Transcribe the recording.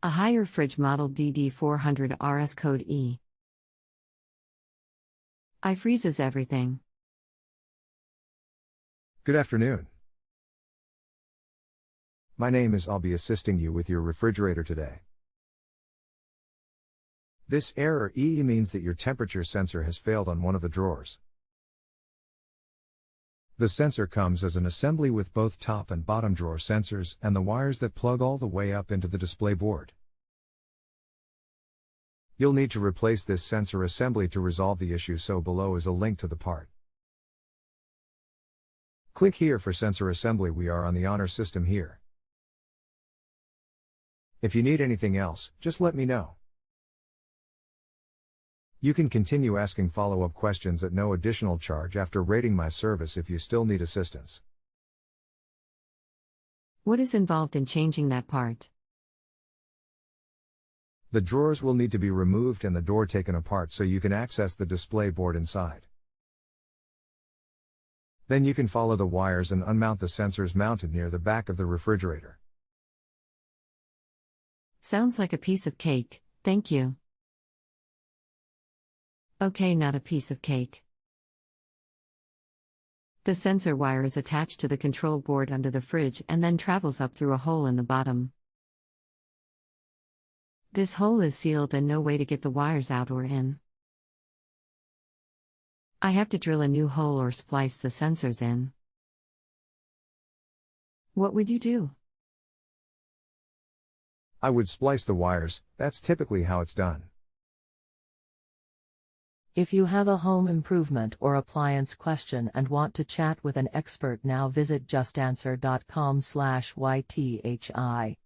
A higher fridge model dd400rs code E. I freezes everything. Good afternoon. My name is. I'll be assisting you with your refrigerator today. This error EE means that your temperature sensor has failed on one of the drawers. The sensor comes as an assembly with both top and bottom drawer sensors and the wires that plug all the way up into the display board. You'll need to replace this sensor assembly to resolve the issue, so below is a link to the part. Click here for sensor assembly. We are on the honor system here. If you need anything else, just let me know. You can continue asking follow-up questions at no additional charge after rating my service if you still need assistance. What is involved in changing that part? The drawers will need to be removed and the door taken apart so you can access the display board inside. Then you can follow the wires and unmount the sensors mounted near the back of the refrigerator. Sounds like a piece of cake, thank you. Okay, not a piece of cake. The sensor wire is attached to the control board under the fridge and then travels up through a hole in the bottom. This hole is sealed and no way to get the wires out or in. I have to drill a new hole or splice the sensors in. What would you do? I would splice the wires. That's typically how it's done. If you have a home improvement or appliance question and want to chat with an expert now, visit justanswer.com/YTHI.